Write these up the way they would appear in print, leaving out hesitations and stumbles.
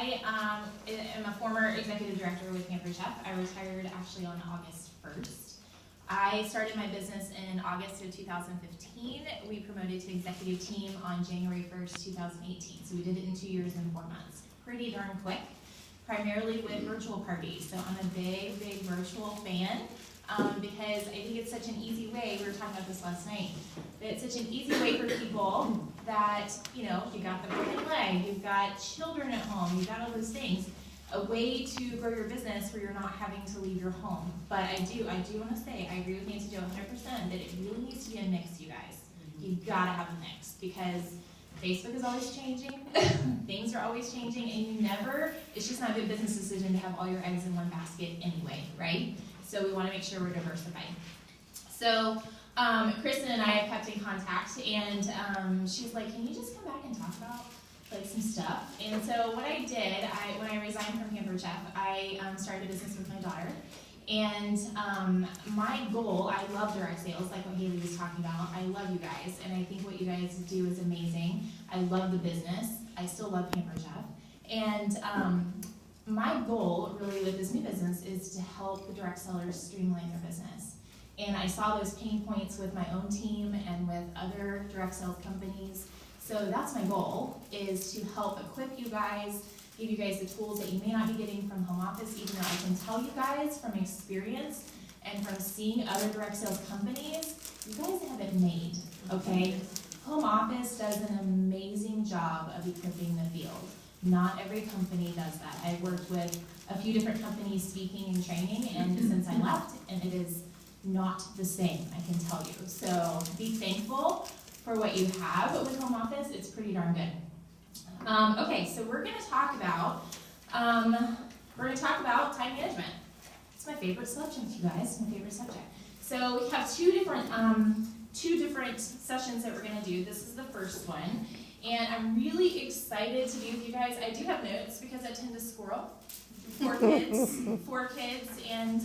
I am a former executive director with Pampered Chef. I retired actually on August 1st. I started my business in August of 2015. We promoted to executive team on January 1st, 2018. So we did it in 2 years and 4 months. Pretty darn quick, primarily with virtual parties. So I'm a big, big virtual fan because I think it's such an easy way, we were talking about this last night, that it's such an easy way for people that, you know, you got the broken leg, you've got children at home, you've got all those things, a way to grow your business where you're not having to leave your home. But I do want to say, I agree with Nancy Jo 100% that it really needs to be a mix, you guys. You've got to have a mix because Facebook is always changing, things are always changing, and you never, it's just not a good business decision to have all your eggs in one basket anyway, right? So we want to make sure we're diversified. So Kristen and I have kept in contact, and she's like, can you just come back and talk about like some stuff? And so what I did, when I resigned from Pampered Chef, I started a business with my daughter. And my goal, I love direct sales, like what Haley was talking about. I love you guys, and I think what you guys do is amazing. I love the business. I still love Pampered Chef. And my goal, really, with this new business is to help the direct sellers streamline their business. And I saw those pain points with my own team and with other direct sales companies. So that's my goal, is to help equip you guys, give you guys the tools that you may not be getting from home office, even though I can tell you guys from experience and from seeing other direct sales companies, you guys have it made, okay? Home office does an amazing job of equipping the field. Not every company does that. I've worked with a few different companies speaking and training, and since I left, and it is not the same, I can tell you. So be thankful for what you have with home office. It's pretty darn good. Okay, so we're going to talk about time management. It's my favorite subject, you guys. My favorite subject. So we have two different sessions that we're going to do. This is the first one, and I'm really excited to be with you guys. I do have notes because I tend to squirrel. 4 kids, and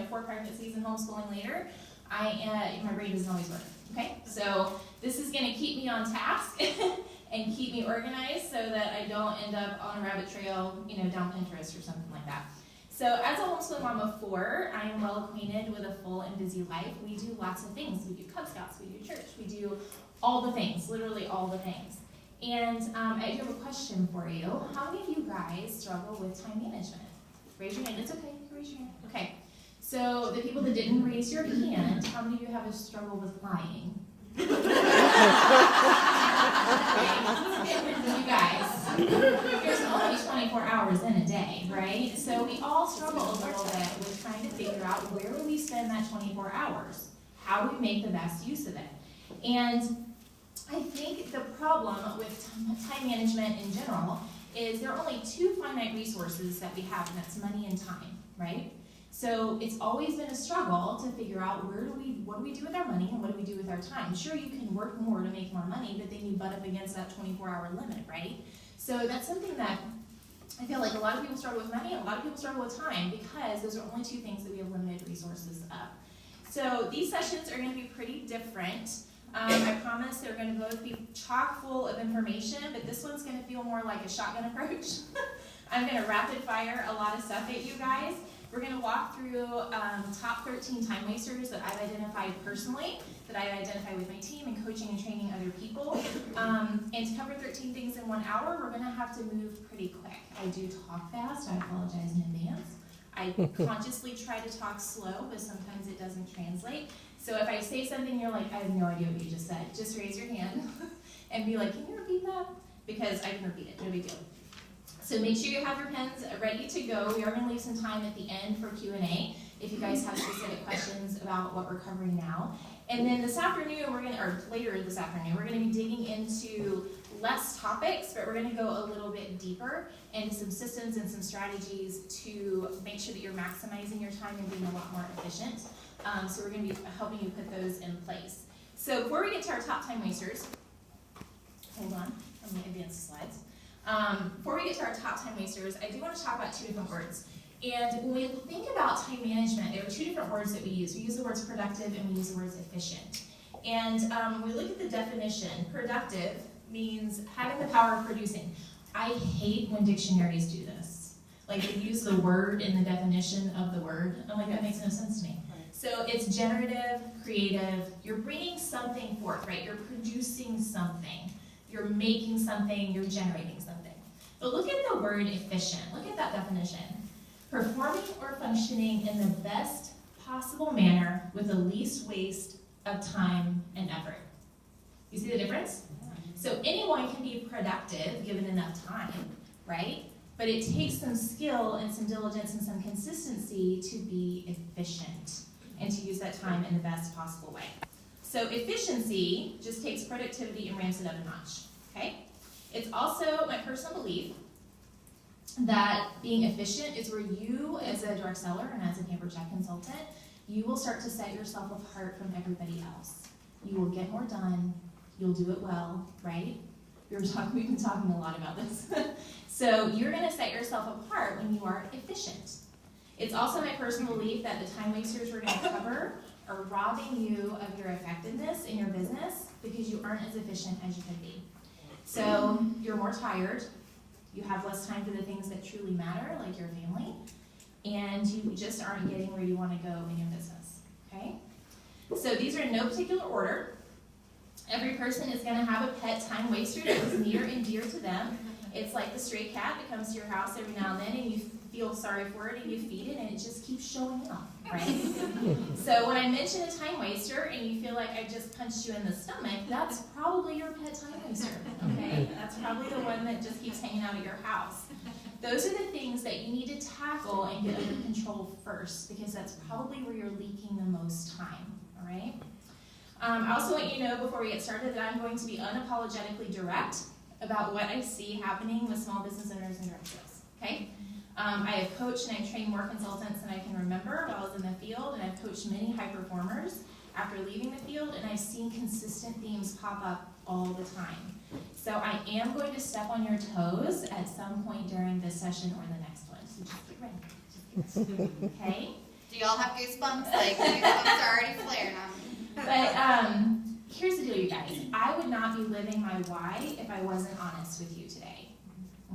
4 pregnancies and homeschooling later. My brain doesn't always work. Okay, so this is going to keep me on task and keep me organized so that I don't end up on a rabbit trail, down Pinterest or something like that. So as a homeschool mom of 4, I am well acquainted with a full and busy life. We do lots of things. We do Cub Scouts, we do church, we do all the things, literally all the things. And I do have a question for you. How many of you guys struggle with time management? Raise your hand. It's okay. Raise your hand. Okay. So the people that didn't raise your hand, how many of you have a struggle with lying? You guys, there's only 24 hours in a day, right? So we all struggle a little bit with trying to figure out where do we spend that 24 hours? How do we make the best use of it? And I think the problem with time management in general is there are only 2 finite resources that we have, and that's money and time, right? So it's always been a struggle to figure out what do we do with our money and what do we do with our time. Sure, you can work more to make more money, but then you butt up against that 24-hour limit, right? So that's something that I feel like a lot of people struggle with money, and a lot of people struggle with time because those are only 2 things that we have limited resources of. So these sessions are going to be pretty different. I promise they're going to both be chock full of information, but this one's going to feel more like a shotgun approach. I'm going to rapid fire a lot of stuff at you guys. We're going to walk through top 13 time wasters that I've identified personally, that I've identified with my team and coaching and training other people. And to cover 13 things in 1 hour, we're going to have to move pretty quick. I do talk fast. I apologize in advance. I consciously try to talk slow, but sometimes it doesn't translate. So if I say something you're like, I have no idea what you just said, just raise your hand and be like, can you repeat that? Because I can repeat it, no big deal. So make sure you have your pens ready to go. We are going to leave some time at the end for Q&A if you guys have specific questions about what we're covering now. And then this afternoon, later this afternoon, we're going to be digging into less topics, but we're going to go a little bit deeper into some systems and some strategies to make sure that you're maximizing your time and being a lot more efficient. So we're going to be helping you put those in place. So before we get to our top time wasters, hold on, I'm going to advance the slides. Before we get to our top time wasters, I do want to talk about 2 different words. And when we think about time management, there are 2 different words that we use. We use the words productive and we use the words efficient. And when we look at the definition, productive means having the power of producing. I hate when dictionaries do this. Like they use the word in the definition of the word. I'm like, that makes no sense to me. So it's generative, creative. You're bringing something forth, right? You're producing something. You're making something. You're generating something. But look at the word efficient. Look at that definition. Performing or functioning in the best possible manner with the least waste of time and effort. You see the difference? So anyone can be productive given enough time, right? But it takes some skill and some diligence and some consistency to be efficient and to use that time in the best possible way. So efficiency just takes productivity and ramps it up a notch, okay? It's also my personal belief that being efficient is where you, as a direct seller and as a Camper Check consultant, you will start to set yourself apart from everybody else. You will get more done. You'll do it well, right? We've been talking a lot about this. So you're going to set yourself apart when you are efficient. It's also my personal belief that the time wasters we're going to cover are robbing you of your effectiveness in your business because you aren't as efficient as you could be. So you're more tired. You have less time for the things that truly matter, like your family, and you just aren't getting where you want to go in your business, okay? So these are in no particular order. Every person is going to have a pet time waster that is near and dear to them. It's like the stray cat that comes to your house every now and then, and you feel sorry for it, and you feed it, and it just keeps showing up, right? So when I mention a time waster, and you feel like I just punched you in the stomach, that's probably your pet time waster, okay? That's probably the one that just keeps hanging out at your house. Those are the things that you need to tackle and get under control first, because that's probably where you're leaking the most time, all right? I also want you to know before we get started that I'm going to be unapologetically direct about what I see happening with small business owners and direct sales, okay? I have coached and I've trained more consultants than I can remember while I was in the field, and I've coached many high performers after leaving the field, and I've seen consistent themes pop up all the time. So I am going to step on your toes at some point during this session or the next one, so just get ready. Just get ready. Okay? Do y'all have goosebumps? Like, goosebumps are already flaring on me. But here's the deal, you guys. I would not be living my why if I wasn't honest with you today,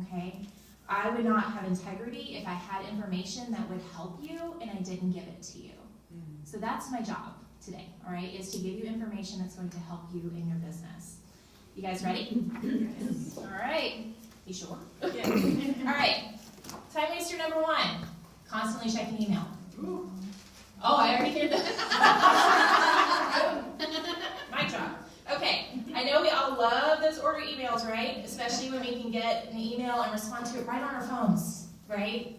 okay? I would not have integrity if I had information that would help you and I didn't give it to you. So that's my job today, all right, is to give you information that's going to help you in your business. You guys ready? Yes. All right. You sure? Yeah. All right. Time waster number 1, constantly checking email. Ooh. Oh, I already did that. My job. Okay, I know we all love those order emails, right? Especially when we can get an email and respond to it right on our phones, right?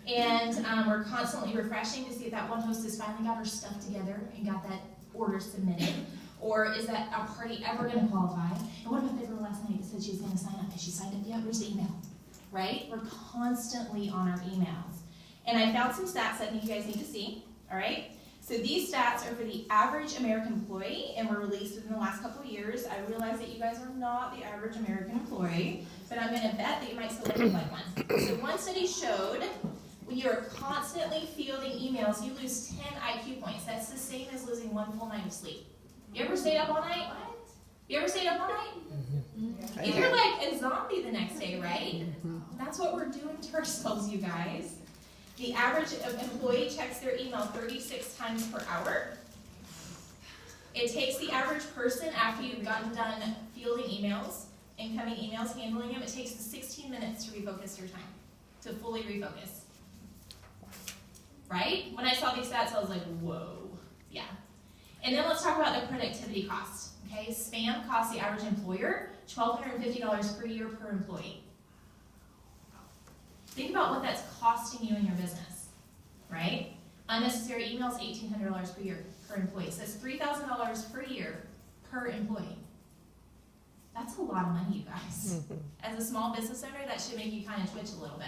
And we're constantly refreshing to see if that one hostess finally got her stuff together and got that order submitted. Or is that our party ever going to qualify? And what about the girl last night that said she was going to sign up? Has she signed up yet? Where's the email? Right? We're constantly on our emails. And I found some stats that I think you guys need to see, all right? So these stats are for the average American employee and were released within the last couple of years. I realize that you guys are not the average American employee, but I'm going to bet that you might still look like one. So one study showed when you're constantly fielding emails, you lose 10 IQ points. That's the same as losing 1 full night of sleep. You ever stayed up all night? What? You ever stayed up all night? You're like a zombie the next day, right? That's what we're doing to ourselves, you guys. The average employee checks their email 36 times per hour. It takes the average person, after you've gotten done fielding emails, incoming emails, handling them, it takes 16 minutes to refocus your time, to fully refocus. Right? When I saw these stats, I was like, whoa. Yeah. And then let's talk about the productivity cost. Okay, spam costs the average employer $1,250 per year per employee. Think about what that's costing you in your business, right? Unnecessary emails, $1,800 per year per employee. So that's $3,000 per year per employee. That's a lot of money, you guys. As a small business owner, that should make you kind of twitch a little bit,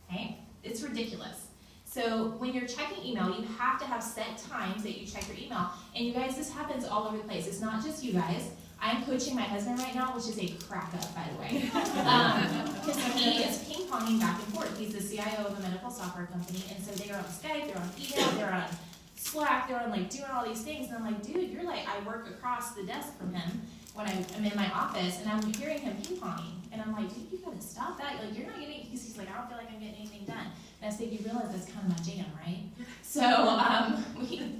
okay? It's ridiculous. So when you're checking email, you have to have set times that you check your email. And you guys, this happens all over the place. It's not just you guys. I'm coaching my husband right now, which is a crack up, by the way. Because he is ping-ponging back and forth. He's the CIO of a medical software company, and so they're on Skype, they're on email, they're on Slack, they're on like doing all these things. And I'm like, dude, you're like, I work across the desk from him. when I'm in my office, and I'm hearing him ping-ponging. And I'm like, dude, you gotta stop that. Like, you're not getting, he's like, I don't feel like I'm getting anything done. And I said, you realize that's kind of my jam, right? So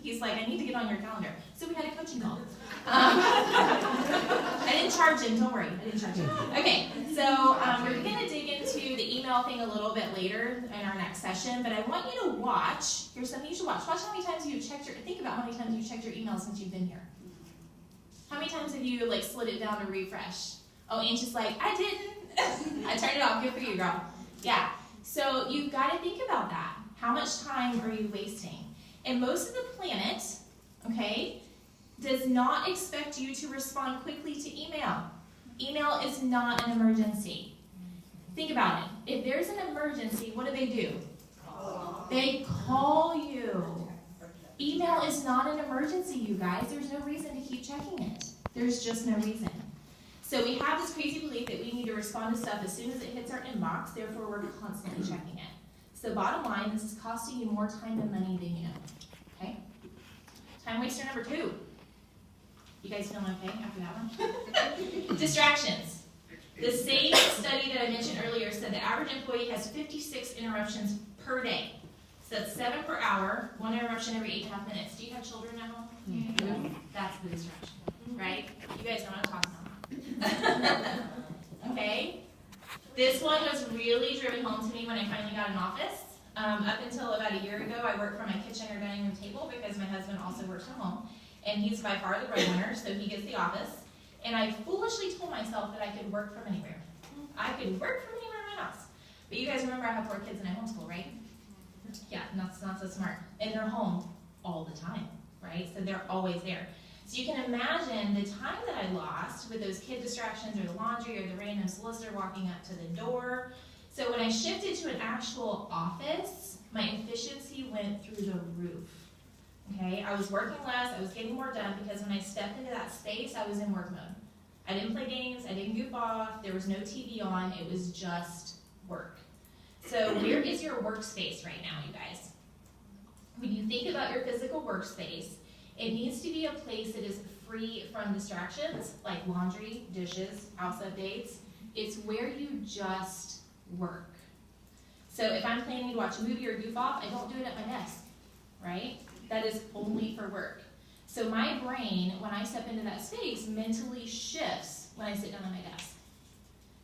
he's like, I need to get on your calendar. So we had a coaching call. I didn't charge him, don't worry, I didn't charge him. Okay, so we're gonna dig into the email thing a little bit later in our next session, but I want you to watch, here's something you should watch. Watch how many times you've checked think about how many times you've checked your email since you've been here. How many times have you like slid it down to refresh? Oh, Anne's just like, I didn't. I turned it off, good for you, girl. Yeah, so you've gotta think about that. How much time are you wasting? And most of the planet, okay, does not expect you to respond quickly to email. Email is not an emergency. Think about it. If there's an emergency, what do? They call you. Email is not an emergency, you guys. There's no reason to keep checking it. There's just no reason. So we have this crazy belief that we need to respond to stuff as soon as it hits our inbox, therefore we're constantly checking it. So bottom line, this is costing you more time and money than you know. Okay? Time waster number 2. You guys feeling okay after that one? Distractions. The same study that I mentioned earlier said the average employee has 56 interruptions per day. So that's 7 per hour, 1 interruption every 8.5 minutes. Do you have children at home? Mm-hmm. That's the distraction, right? You guys know what I'm talking about. Okay? This one was really driven home to me when I finally got an office. Up until about a year ago, I worked from my kitchen or dining room table because my husband also works from home. And he's by far the breadwinner, so he gets the office. And I foolishly told myself that I could work from anywhere. I could work from anywhere in my house. But you guys remember I have 4 kids and I homeschool, right? Yeah, not so smart. And they're home all the time, right? So they're always there. So you can imagine the time that I lost with those kid distractions or the laundry or the random solicitor walking up to the door. So when I shifted to an actual office, my efficiency went through the roof. Okay, I was working less, I was getting more done because when I stepped into that space, I was in work mode. I didn't play games, I didn't goof off, there was no TV on, it was just work. So where is your workspace right now, you guys? When you think about your physical workspace, it needs to be a place that is free from distractions, like laundry, dishes, house updates. It's where you just work. So if I'm planning to watch a movie or goof off, I don't do it at my desk, right? That is only for work. So my brain, when I step into that space, mentally shifts when I sit down at my desk.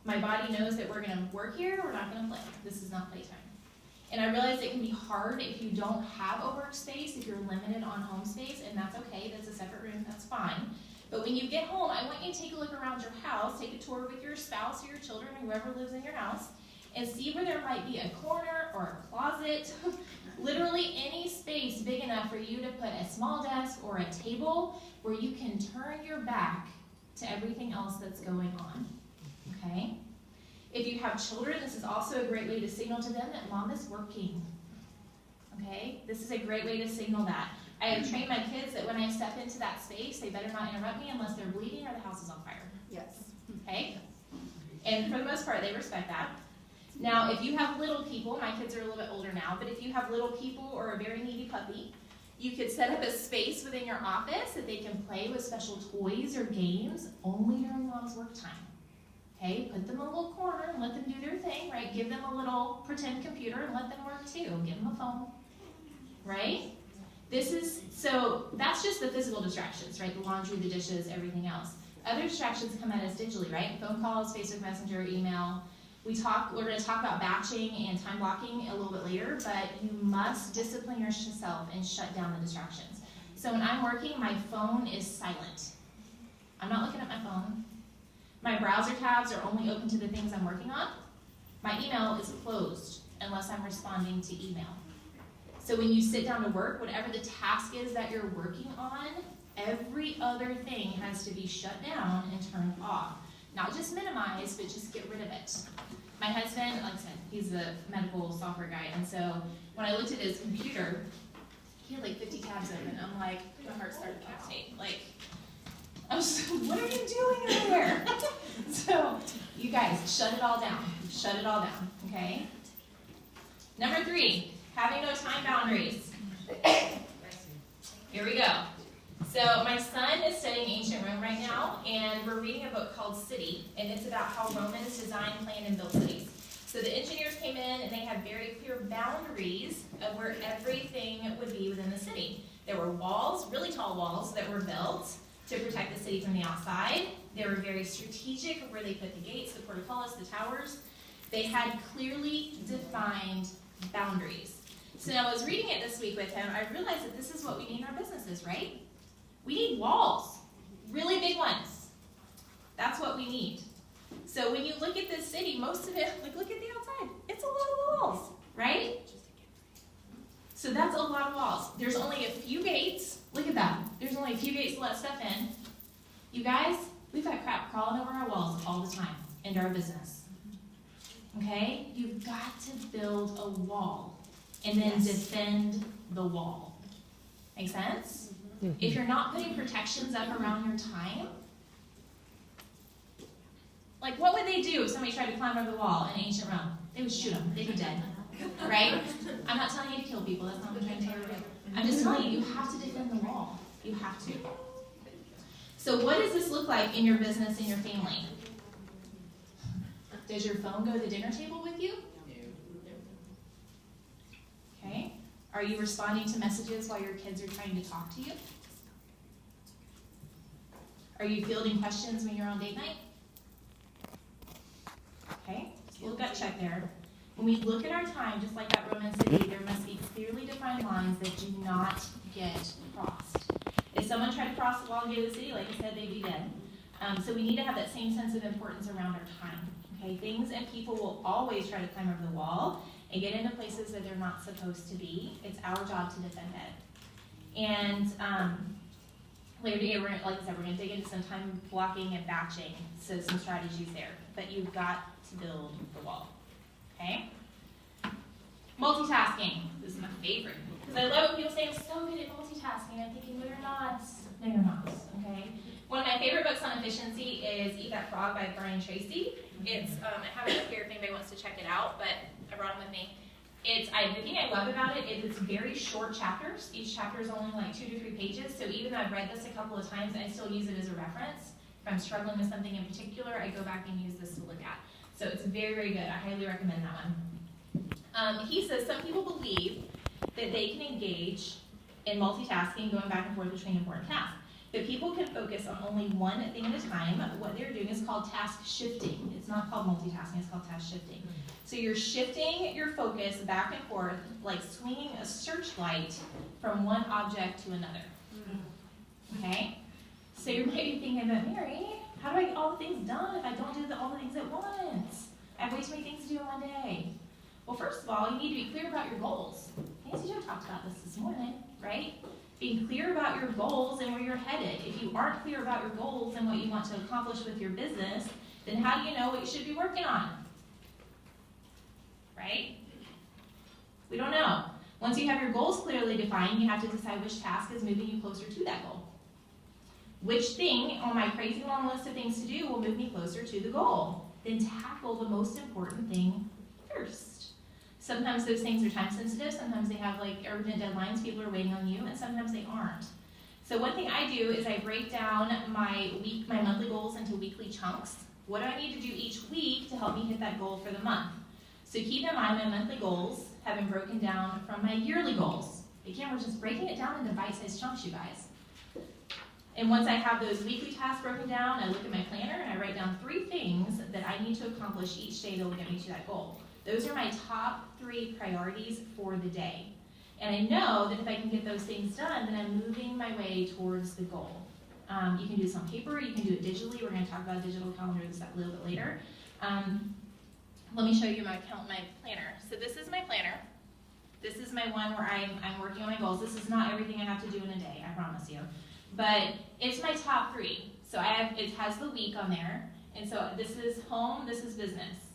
My body knows that we're gonna work here, we're not gonna play. This is not playtime. And I realize it can be hard if you don't have a workspace, if you're limited on home space, and that's okay, that's a separate room, that's fine. But when you get home, I want you to take a look around your house, take a tour with your spouse or your children or whoever lives in your house, and see where there might be a corner or a closet, literally any space big enough for you to put a small desk or a table where you can turn your back to everything else that's going on, okay? If you have children, this is also a great way to signal to them that mom is working, okay? This is a great way to signal that. I have trained my kids that when I step into that space, they better not interrupt me unless they're bleeding or the house is on fire. Yes. Okay? And for the most part, they respect that. Now, if you have little people, my kids are a little bit older now, but if you have little people or a very needy puppy, you could set up a space within your office that they can play with special toys or games only during mom's work time. Okay, put them in a little corner and let them do their thing, right? Give them a little pretend computer and let them work too. Give them a phone, right? So that's just the physical distractions, right? The laundry, the dishes, everything else. Other distractions come at us digitally, right? Phone calls, Facebook Messenger, email. We're going to talk about batching and time blocking a little bit later, but you must discipline yourself and shut down the distractions. So when I'm working, my phone is silent. I'm not looking at my phone. My browser tabs are only open to the things I'm working on. My email is closed unless I'm responding to email. So when you sit down to work, whatever the task is that you're working on, every other thing has to be shut down and turned off. Not just minimize, but just get rid of it. My husband, like I said, he's a medical software guy, and so when I looked at his computer, he had like 50 tabs open. I'm like, my heart started to palpitate. Like, I was like, what are you doing over there? So, you guys, shut it all down. Shut it all down, okay? Number 3, having no time boundaries. Here we go. So my son is studying ancient Rome right now, and we're reading a book called City, and it's about how Romans designed, planned, and built cities. So the engineers came in, and they had very clear boundaries of where everything would be within the city. There were walls, really tall walls, that were built to protect the city from the outside. They were very strategic of where they put the gates, the portcullis, the towers. They had clearly defined boundaries. So now I was reading it this week with him, I realized that this is what we need in our businesses, right? We need walls, really big ones. That's what we need. So when you look at this city, most of it, like look at the outside. It's a lot of walls, right? So that's a lot of walls. There's only a few gates. Look at that. There's only a few gates to let stuff in. You guys, we've got crap crawling over our walls all the time into our business. Okay? You've got to build a wall and then defend the wall. Make sense? If you're not putting protections up around your time, like what would they do if somebody tried to climb over the wall in ancient Rome? They would shoot them. They'd be dead. Right? I'm not telling you to kill people. That's not what I'm trying to tell you. I'm just telling you, you have to defend the wall. You have to. So what does this look like in your business and your family? Does your phone go to the dinner table with you? Okay. Are you responding to messages while your kids are trying to talk to you? Are you fielding questions when you're on date night? Okay, so we'll gut check there. When we look at our time, just like that Roman city, there must be clearly defined lines that do not get crossed. If someone tried to cross the wall and get to the city, like I said, they'd be dead. So we need to have that same sense of importance around our time. Okay, things and people will always try to climb over the wall and get into places that they're not supposed to be. It's our job to defend it. And later today, like I said, we're going to dig into some time blocking and batching, so some strategies there. But you've got to build the wall. Okay? Multitasking. This is my favorite. Because I love when people say, I'm so good at multitasking. I'm thinking, no, you're not. No, you're not. Okay? One of my favorite books on efficiency is Eat That Frog by Brian Tracy. It's, I have it up here if anybody wants to check it out, but I brought them with me. The thing I love about it is it's very short chapters. Each chapter is only like 2 to 3 pages, so even though I've read this a couple of times, I still use it as a reference. If I'm struggling with something in particular, I go back and use this to look at. So it's very, very good. I highly recommend that one. He says some people believe that they can engage in multitasking, going back and forth between important tasks. But people can focus on only one thing at a time. What they're doing is called task shifting. It's not called multitasking, it's called task shifting. So you're shifting your focus back and forth, like swinging a searchlight from one object to another. Okay? So you might be thinking, but Mary, how do I get all the things done if I don't do all the things at once? I have way too many things to do in one day. Well, first of all, you need to be clear about your goals. Nancy Jo talked about this morning, right? Being clear about your goals and where you're headed. If you aren't clear about your goals and what you want to accomplish with your business, then how do you know what you should be working on? Right? We don't know. Once you have your goals clearly defined, you have to decide which task is moving you closer to that goal. Which thing on my crazy long list of things to do will move me closer to the goal? Then tackle the most important thing first. Sometimes those things are time sensitive, sometimes they have like urgent deadlines, people are waiting on you, and sometimes they aren't. So one thing I do is I break down my monthly goals into weekly chunks. What do I need to do each week to help me hit that goal for the month? So keep in mind my monthly goals have been broken down from my yearly goals. Again, we're just breaking it down into bite-sized chunks, you guys. And once I have those weekly tasks broken down, I look at my planner and I write down 3 things that I need to accomplish each day that will get me to that goal. Those are my top 3 priorities for the day. And I know that if I can get those things done, then I'm moving my way towards the goal. You can do this on paper, you can do it digitally. We're going to talk about a digital calendar a little bit later. Let me show you my planner. So this is my planner. This is my one where I'm working on my goals. This is not everything I have to do in a day, I promise you. But it's my top 3. So it has the week on there. And so this is home, this is business.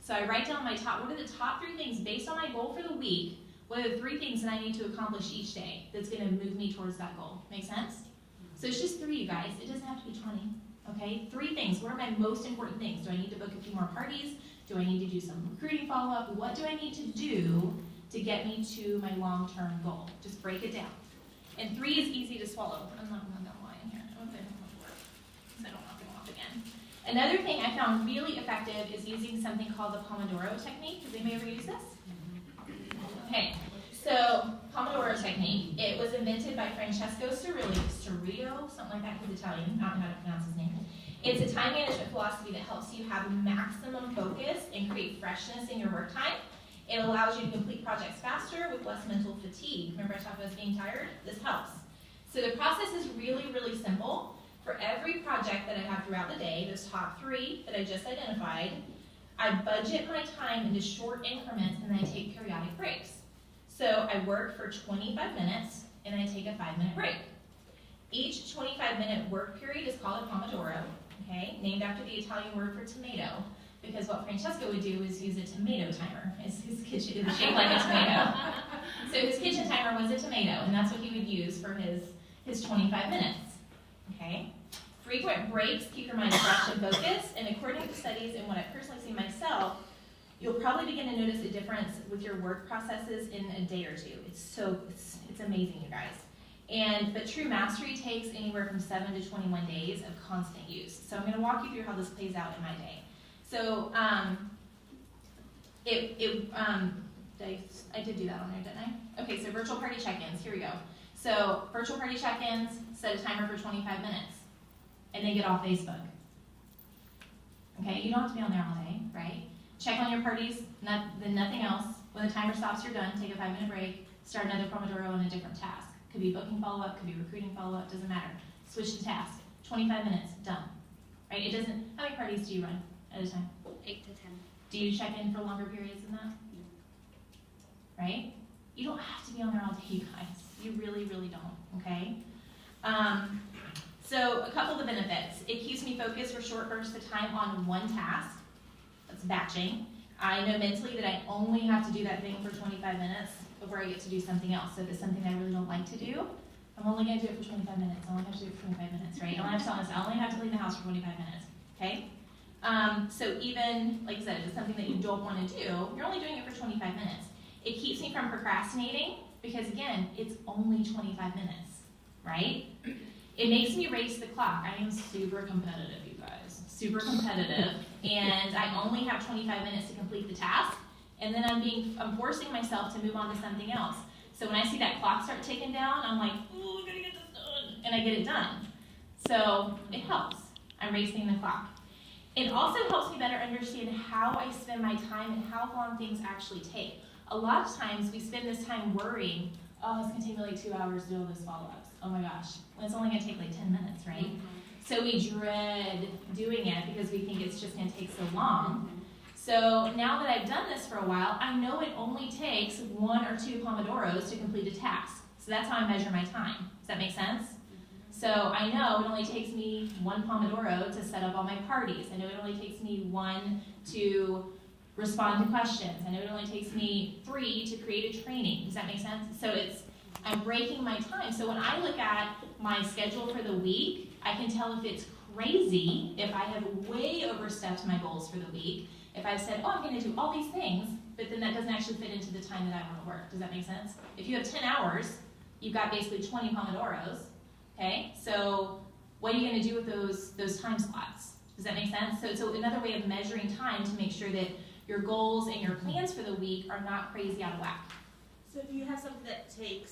So I write down what are the top 3 things based on my goal for the week, what are the 3 things that I need to accomplish each day that's going to move me towards that goal. Make sense? So it's just 3, you guys. It doesn't have to be 20. Okay? 3 things. What are my most important things? Do I need to book a few more parties? Do I need to do some recruiting follow-up? What do I need to do to get me to my long-term goal? Just break it down. And 3 is easy to swallow. I'm not Another thing I found really effective is using something called the Pomodoro technique. Has anybody ever used this? Okay, so Pomodoro technique. It was invented by Francesco Cirillo, something like that. He's Italian. I don't know how to pronounce his name. It's a time management philosophy that helps you have maximum focus and create freshness in your work time. It allows you to complete projects faster with less mental fatigue. Remember I talked about being tired? This helps. So the process is really, really simple. For every project that I have throughout the day, those top 3 that I just identified, I budget my time into short increments and then I take periodic breaks. So I work for 25 minutes and I take a 5-minute break. Each 25-minute work period is called a Pomodoro, okay, named after the Italian word for tomato, because what Francesco would do is use a tomato timer. His kitchen is shaped like a tomato. So his kitchen timer was a tomato, and that's what he would use for his 25 minutes, okay? Frequent breaks keep your mind fresh and focused, and according to studies and what I've personally seen myself, you'll probably begin to notice a difference with your work processes in a day or 2. It's amazing, you guys. But true mastery takes anywhere from 7 to 21 days of constant use. So I'm going to walk you through how this plays out in my day. So I did do that on there, didn't I? Okay, so virtual party check-ins. Here we go. So virtual party check-ins, set a timer for 25 minutes. And then get off Facebook. Okay, you don't have to be on there all day, right? Check on your parties, then nothing else. When the timer stops, you're done. Take a 5-minute break. Start another Pomodoro on a different task. Could be booking follow-up, could be recruiting follow-up, doesn't matter. Switch to task. 25 minutes, done. Right? It doesn't. How many parties do you run at a time? 8 to 10. Do you check in for longer periods than that? No. Right? You don't have to be on there all day, you guys. You really, really don't. Okay? So a couple of the benefits. It keeps me focused for short bursts of time on one task. That's batching. I know mentally that I only have to do that thing for 25 minutes before I get to do something else. So if it's something I really don't like to do, I'm only going to do it for 25 minutes. I only have to do it for 25 minutes, right? I only have to leave the house for 25 minutes, okay? So even, like I said, if it's something that you don't want to do, you're only doing it for 25 minutes. It keeps me from procrastinating because, again, it's only 25 minutes, right? It makes me race the clock. I am super competitive, you guys. Super competitive. And I only have 25 minutes to complete the task. And then I'm forcing myself to move on to something else. So when I see that clock start ticking down, I'm like, ooh, I gotta get this done. And I get it done. So it helps. I'm racing the clock. It also helps me better understand how I spend my time and how long things actually take. A lot of times we spend this time worrying, oh, it's gonna take me like 2 hours to do all those follow-ups. Oh my gosh, well, it's only gonna take like 10 minutes, right? Mm-hmm. So we dread doing it because we think it's just gonna take so long. Mm-hmm. So now that I've done this for a while, I know it only takes 1 or 2 Pomodoros to complete a task. So that's how I measure my time. Does that make sense? Mm-hmm. So I know it only takes me 1 Pomodoro to set up all my parties. I know it only takes me 1 to respond to questions. I know it only takes me 3 to create a training. Does that make sense? So I'm breaking my time. So when I look at my schedule for the week, I can tell if it's crazy, if I have way overstepped my goals for the week, if I've said, oh, I'm going to do all these things, but then that doesn't actually fit into the time that I want to work. Does that make sense? If you have 10 hours, you've got basically 20 Pomodoros, okay? So what are you going to do with those time slots?Es that make sense? So it's another way of measuring time to make sure that your goals and your plans for the week are not crazy out of whack. So if you have something that you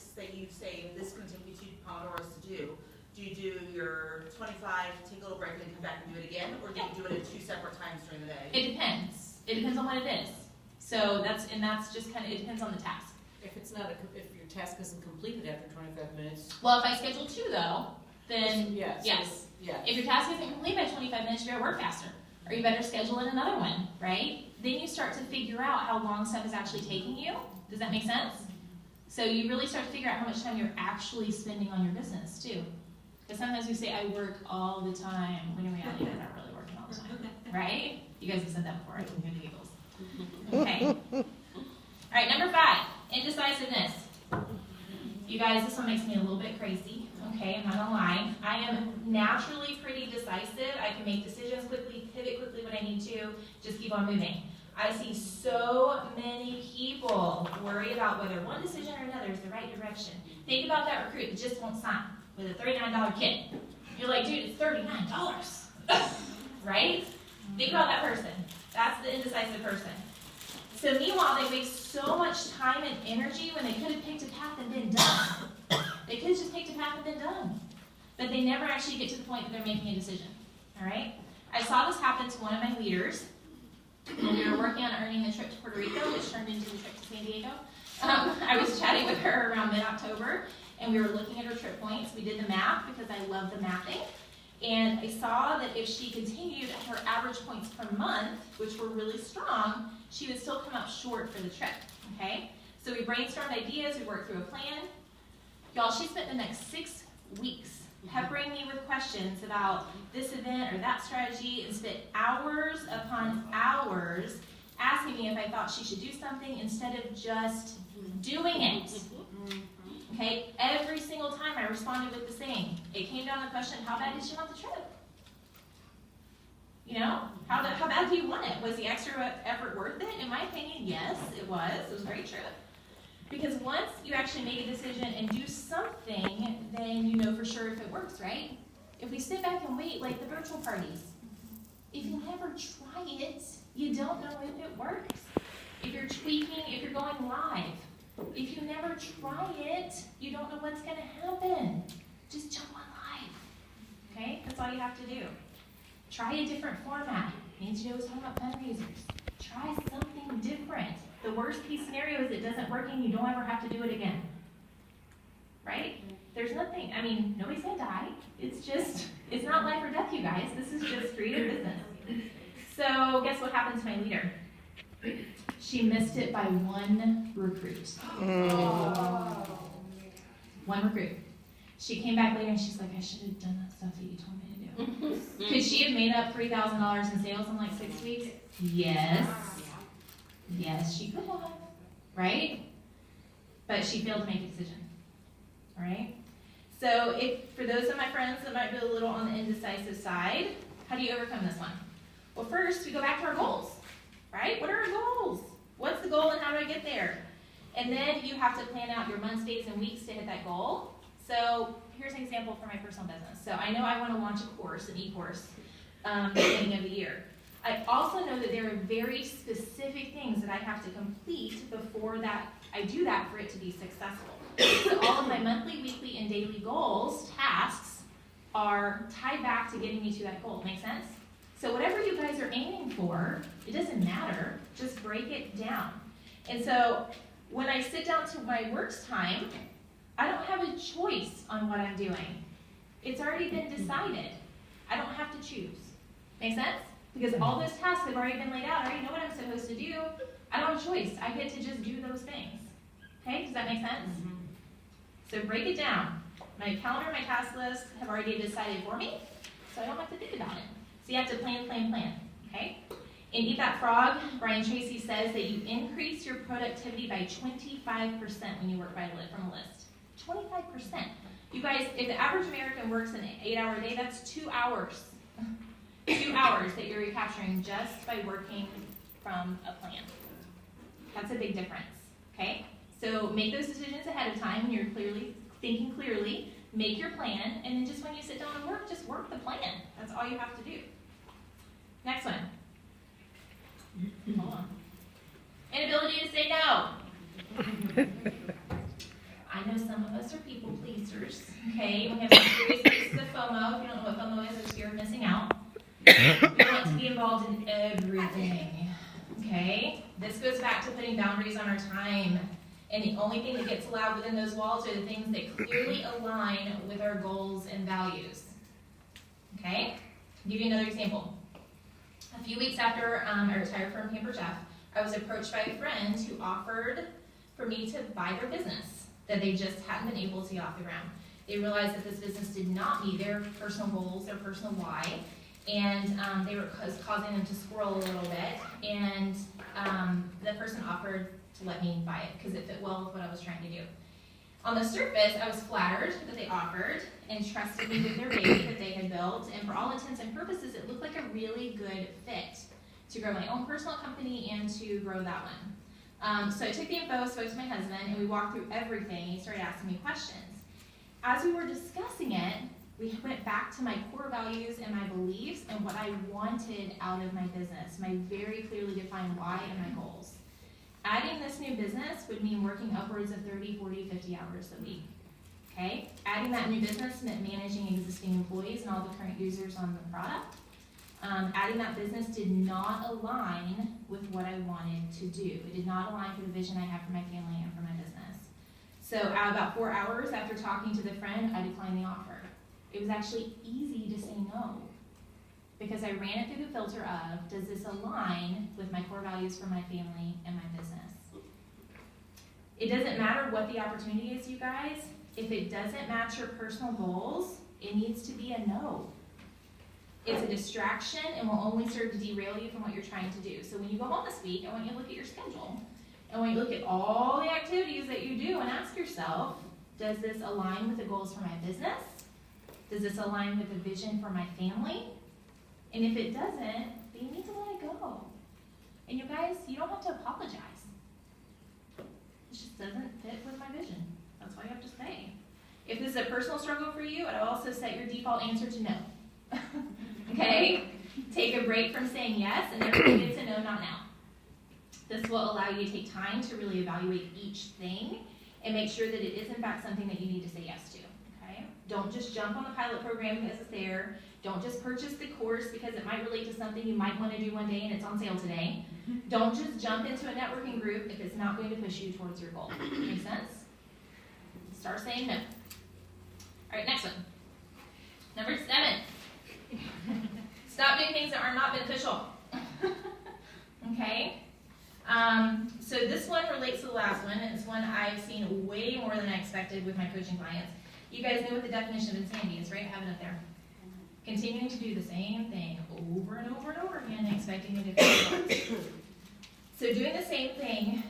say, this is going to take me 2 Pomodoros to do you do your 25, take a little break, and then come back and do it again? Or do you do it at 2 separate times during the day? It depends. It depends on what it is. So that's just kind of, it depends on the task. If your task isn't completed after 25 minutes. Well, if I schedule 2 though, then yes. If your task isn't complete by 25 minutes, you better work faster. Or you better schedule in another one, right? Then you start to figure out how long stuff is actually taking you. Does that make sense? So you really start to figure out how much time you're actually spending on your business too. Because sometimes we say, I work all the time, when in reality, we're not really working all the time, right? You guys have said that before, I can hear the giggles. Okay. All right, number 5, indecisiveness. You guys, this one makes me a little bit crazy, okay, I'm not gonna lie. I am naturally pretty decisive. I can make decisions quickly, pivot quickly when I need to, just keep on moving. I see so many people worry about whether one decision or another is the right direction. Think about that recruit that just won't sign with a $39 kit. You're like, dude, it's $39. right? Think about that person. That's the indecisive person. So meanwhile, they waste so much time and energy when they could have picked a path and been done. They could have just picked a path and been done. But they never actually get to the point that they're making a decision. All right? I saw this happen to one of my leaders when we were working on earning the trip to Puerto Rico, which turned into the trip to San Diego. I was chatting with her around mid-October, and we were looking at her trip points. We did the math because I love the mapping. And I saw that if she continued at her average points per month, which were really strong, she would still come out short for the trip, okay? So we brainstormed ideas, we worked through a plan. Y'all, she spent the next 6 weeks peppering me with questions about this event or that strategy and spent hours upon hours asking me if I thought she should do something instead of just doing it. Okay, every single time I responded with the same. It came down to the question, how bad did she want the trip? You know, how bad do you want it? Was the extra effort worth it? In my opinion, yes, it was. It was a great trip. Because once you actually make a decision and do something, then you know for sure if it works, right? If we sit back and wait, like the virtual parties, if you never try it, you don't know if it works. If you're tweaking, if you're going live, if you never try it, you don't know what's going to happen. Just jump on live. Okay? That's all you have to do. Try a different format. Nancy was talking about fundraisers. Try something different. The worst case scenario is it doesn't work and you don't ever have to do it again. Right? There's nothing, I mean, nobody's going to die. It's not life or death, you guys. This is just creative business. So guess what happened to my leader? She missed it by one recruit. One recruit. She came back later and she's like, I should have done that stuff that you told me to do. Could she have made up $3,000 in sales in like 6 weeks? Yes. Yes, she could have. Right? But she failed to make a decision. All right? So if for those of my friends that might be a little on the indecisive side, how do you overcome this one? Well, first, we go back to our goals. Right? What are our goals? What's the goal and how do I get there? And then you have to plan out your months, days, and weeks to hit that goal. So here's an example for my personal business. So I know I want to launch a course, an e-course, at the beginning of the year. I also know that there are very specific things that I have to complete before that I do that for it to be successful. So all of my monthly, weekly, and daily goals, tasks, are tied back to getting me to that goal. Make sense? So whatever you guys are aiming for, it doesn't matter. Just break it down. And so when I sit down to my works time, I don't have a choice on what I'm doing. It's already been decided. I don't have to choose. Make sense? Because all those tasks have already been laid out. I already know what I'm supposed to do. I don't have a choice. I get to just do those things. Okay? Does that make sense? So break it down. My calendar, my task list have already decided for me, so I don't have to think about it. So you have to plan, plan, plan. Okay? In Eat That Frog, Brian Tracy says that you increase your productivity by 25% when you work from a list. 25%. You guys, if the average American works an 8-hour day, that's 2 hours. 2 hours that you're recapturing just by working from a plan. That's a big difference. Okay? So make those decisions ahead of time when you're thinking clearly. Make your plan, and then just when you sit down and work, just work the plan. That's all you have to do. Next one. Hold on. Inability to say no. I know some of us are people pleasers. Okay, we have some serious cases of FOMO. If you don't know what FOMO is, it's fear of missing out. We want to be involved in everything. Okay? This goes back to putting boundaries on our time. And the only thing that gets allowed within those walls are the things that clearly align with our goals and values. Okay? I'll give you another example. A few weeks after I retired from Camper Chef, I was approached by a friend who offered for me to buy their business that they just hadn't been able to get off the ground. They realized that this business did not meet their personal goals, their personal why, and they were causing them to squirrel a little bit. And the person offered to let me buy it because it fit well with what I was trying to do. On the surface, I was flattered that they offered and trusted me with their baby that they had built, and for all intents and purposes, it looked like a really good fit to grow my own personal company and to grow that one. So I took the info, spoke to my husband, and we walked through everything. He started asking me questions. As we were discussing it, We went back to my core values and my beliefs and what I wanted out of my business, my very clearly defined why and my goals. Adding this new business would mean working upwards of 30, 40, 50 hours a week. Okay? Adding that new business meant managing existing employees and all the current users on the product. Adding that business did not align with what I wanted to do. It did not align with the vision I have for my family and for my business. So about 4 hours after talking to the friend, I declined the offer. It was actually easy to say no because I ran it through the filter of, does this align with my core values for my family and my business? It doesn't matter what the opportunity is, you guys. If it doesn't match your personal goals, it needs to be a no. It's a distraction and will only serve to derail you from what you're trying to do. So when you go home this week, I want you to look at your schedule. And when you look at all the activities that you do and ask yourself, does this align with the goals for my business? Does this align with the vision for my family? And if it doesn't, then you need to let it go. And you guys, you don't have to apologize. It just doesn't fit with my vision. That's why you have to say. If this is a personal struggle for you, I'd also set your default answer to no. Okay? Take a break from saying yes and therefore get to no, not now. This will allow you to take time to really evaluate each thing and make sure that it is in fact something that you need to say yes to. Okay? Don't just jump on the pilot program because it's there. Don't just purchase the course because it might relate to something you might want to do one day and it's on sale today. Don't just jump into a networking group if it's not going to push you towards your goal. Make sense? Start saying no. All right, next one. Number 7. Stop doing things that are not beneficial. Okay? So this one relates to the last one. It's one I've seen way more than I expected with my coaching clients. You guys know what the definition of insanity is, right? I have it up there. Continuing to do the same thing over and over and over again, expecting a different result. So doing the same thing,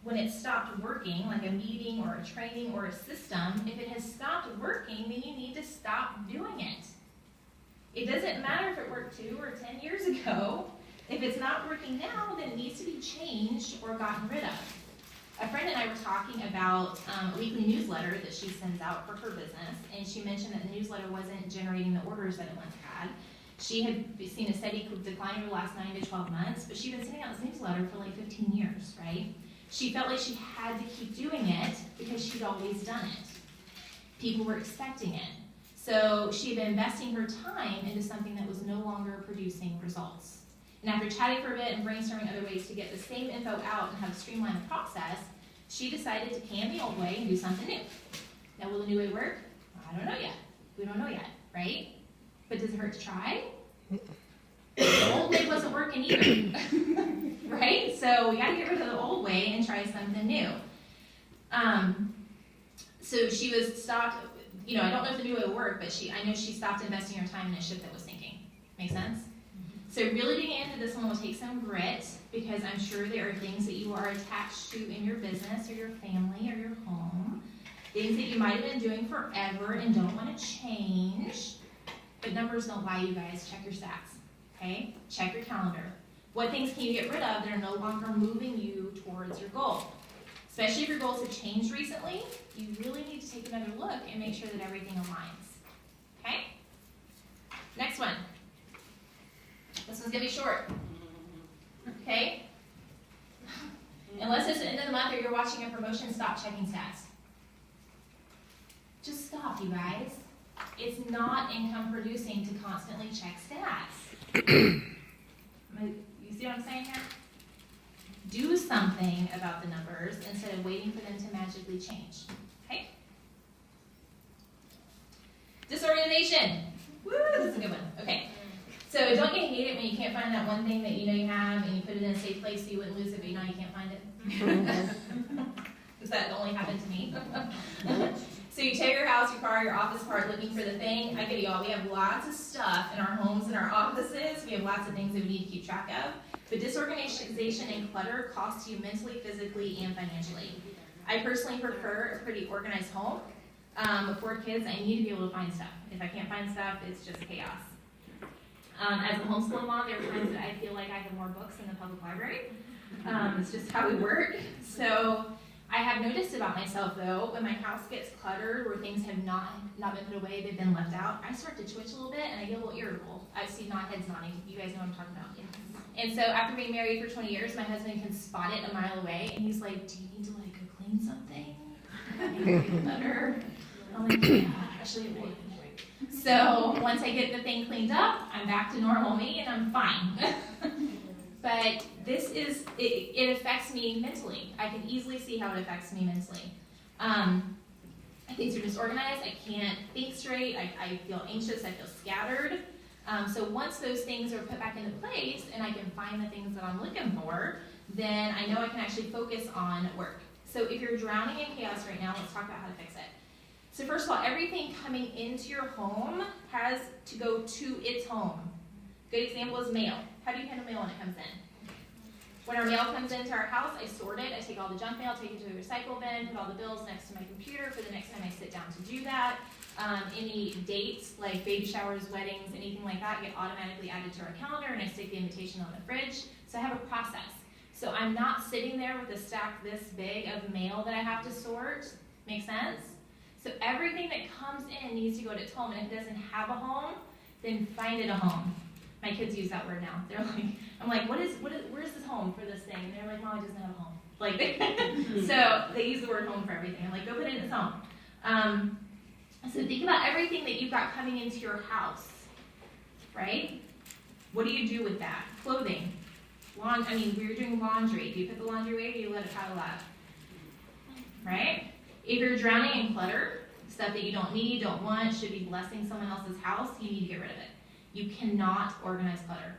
when it stopped working, like a meeting or a training or a system, if it has stopped working, then you need to stop doing it. It doesn't matter if it worked 2 or 10 years ago. If it's not working now, then it needs to be changed or gotten rid of. A friend and I were talking about a weekly newsletter that she sends out for her business, and she mentioned that the newsletter wasn't generating the orders that it once had. She had seen a steady decline over the last 9 to 12 months, but she'd been sending out this newsletter for like 15 years, right? She felt like she had to keep doing it because she'd always done it. People were expecting it. So she had been investing her time into something that was no longer producing results. And after chatting for a bit and brainstorming other ways to get the same info out and how to streamline the process, she decided to can the old way and do something new. Now, will the new way work? I don't know yet. We don't know yet, right? But does it hurt to try? The old way wasn't working either, right? So we got to get rid of the old way and try something new. So she was stopped. I don't know if the new way will work, but I know she stopped investing her time in a ship that was sinking. Make sense? So really digging into this one will take some grit because I'm sure there are things that you are attached to in your business or your family or your home. Things that you might have been doing forever and don't want to change. But numbers don't lie, you guys. Check your stats. Okay? Check your calendar. What things can you get rid of that are no longer moving you towards your goal? Especially if your goals have changed recently, you really need to take another look and make sure that everything aligns. Okay? Next one. This one's going to be short. Okay? Unless it's the end of the month or you're watching a promotion, stop checking stats. Just stop, you guys. It's not income producing to constantly check stats. You see what I'm saying here? Do something about the numbers instead of waiting for them to magically change. Okay? Disorganization. Woo, this is a good one. Okay. So don't you hate it when you can't find that one thing that you know you have and you put it in a safe place so you wouldn't lose it, but you know you can't find it? Does that only happen to me? So you take your house, your car, your office part looking for the thing. I get it, y'all. We have lots of stuff in our homes and our offices. We have lots of things that we need to keep track of. But disorganization and clutter cost you mentally, physically, and financially. I personally prefer a pretty organized home. With 4 kids, I need to be able to find stuff. If I can't find stuff, it's just chaos. As a homeschooling mom, there are times that I feel like I have more books in the public library. It's just how we work. So I have noticed about myself though, when my house gets cluttered, where things have not been put away, they've been left out, I start to twitch a little bit and I get a little irritable. I see heads nodding. You guys know what I'm talking about. And so after being married for 20 years, my husband can spot it a mile away, and he's like, "Do you need to like go clean something? Make it feel better?" I'm like, "Yeah, actually it would." So once I get the thing cleaned up, I'm back to normal me, and I'm fine. But this is, it affects me mentally. I can easily see how it affects me mentally. Things are disorganized. I can't think straight. I feel anxious. I feel scattered. So once those things are put back into place and I can find the things that I'm looking for, then I know I can actually focus on work. So if you're drowning in chaos right now, let's talk about how to fix it. So first of all, everything coming into your home has to go to its home. Good example is mail. How do you handle mail when it comes in? When our mail comes into our house, I sort it. I take all the junk mail, take it to the recycle bin, put all the bills next to my computer for the next time I sit down to do that. Any dates, like baby showers, weddings, anything like that, get automatically added to our calendar, and I stick the invitation on the fridge. So I have a process. So I'm not sitting there with a stack this big of mail that I have to sort. Make sense? So everything that comes in needs to go to its home, and if it doesn't have a home, then find it a home. My kids use that word now. They're like, I'm like, where's this home for this thing? And they're like, Mom, it doesn't have a home. Like, so they use the word home for everything. I'm like, go put it in its home. So think about everything that you've got coming into your house, right? What do you do with that? Clothing. We're doing laundry. Do you put the laundry away or do you let it pile up? Right? If you're drowning in clutter, stuff that you don't need, don't want, should be blessing someone else's house, you need to get rid of it. You cannot organize clutter,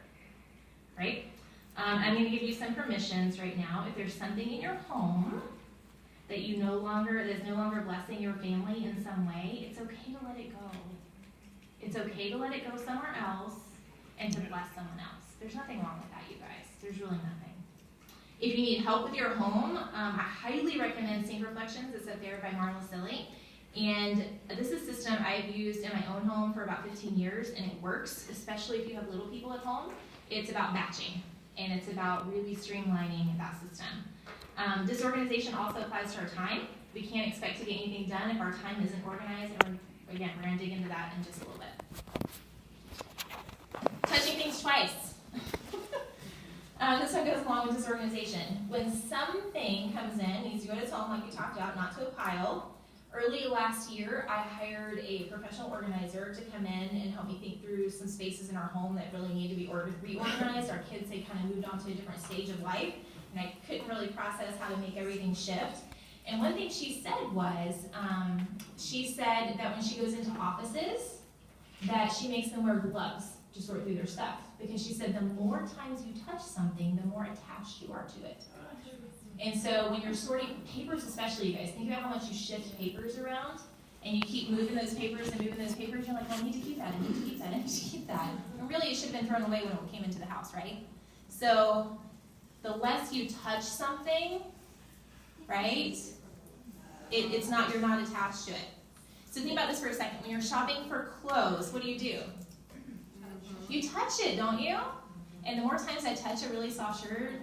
right? I'm going to give you some permissions right now. If there's something in your home that is no longer blessing your family in some way, it's okay to let it go. It's okay to let it go somewhere else and to bless someone else. There's nothing wrong with that, you guys. There's really nothing. If you need help with your home, I highly recommend Sync Reflections. It's up there by Marla Silly. And this is a system I've used in my own home for about 15 years, and it works, especially if you have little people at home. It's about batching, and it's about really streamlining that system. Disorganization also applies to our time. We can't expect to get anything done if our time isn't organized, and we're going to dig into that in just a little bit. Touching things twice. This one goes along with disorganization. When something comes in, needs to go to its home, like we talked about, not to a pile. Early last year, I hired a professional organizer to come in and help me think through some spaces in our home that really need to be reorganized. Our kids had kind of moved on to a different stage of life, and I couldn't really process how to make everything shift. And one thing she said was, she said that when she goes into offices, that she makes them wear gloves to sort through their stuff. Because she said the more times you touch something, the more attached you are to it. And so when you're sorting papers, especially, you guys, think about how much you shift papers around, and you keep moving those papers and moving those papers, you're like, well, I need to keep that, I need to keep that, I need to keep that. And really, it should have been thrown away when it came into the house, right? So the less you touch something, right, you're not attached to it. So think about this for a second. When you're shopping for clothes, what do? You touch it, don't you? And the more times I touch a really soft shirt,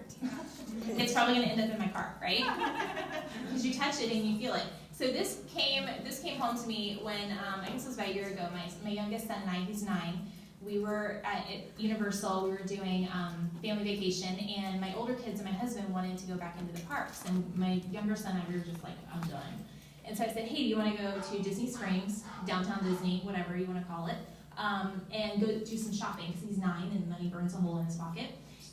it's probably going to end up in my car, right? Because you touch it and you feel it. So this came home to me when, I guess it was about a year ago, my youngest son and I, he's 9, we were at Universal, we were doing family vacation, and my older kids and my husband wanted to go back into the parks, and my younger son and I, we were just like, I'm done. And so I said, hey, do you want to go to Disney Springs, downtown Disney, whatever you want to call it, and go do some shopping, because he's 9 and money burns a hole in his pocket.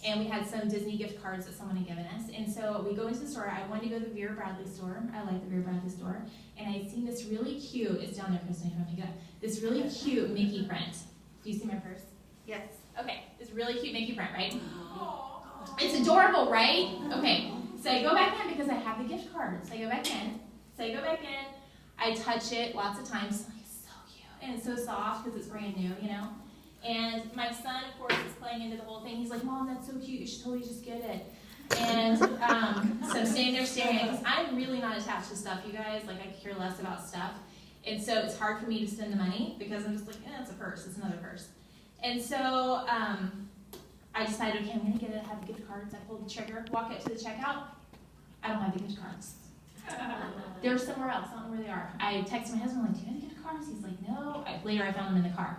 And we had some Disney gift cards that someone had given us. And so we go into the store. I wanted to go to the Vera Bradley store. I like the Vera Bradley store. And I'd seen this really cute, it's down there, Kristen, if you want to pick it up, this really cute Mickey print. Do you see my purse? Yes. Okay, this really cute Mickey print, right? It's adorable, right? Okay, so I go back in because I have the gift cards. I go back in. I touch it lots of times. It's so cute. And it's so soft because it's brand new, you know? And my son, of course, is playing into the whole thing. He's like, Mom, that's so cute. You should totally just get it. And so I'm standing there staring because I'm really not attached to stuff, you guys. Like, I care less about stuff. And so it's hard for me to spend the money because I'm just like, it's a purse. It's another purse. And so I decided, okay, I'm going to get it. I have the gift cards. I pulled the trigger, walk up to the checkout. I don't have the gift cards. They're somewhere else, I don't know where they are. I texted my husband, like, do you have to get cars? He's like, no. Later I found them in the car,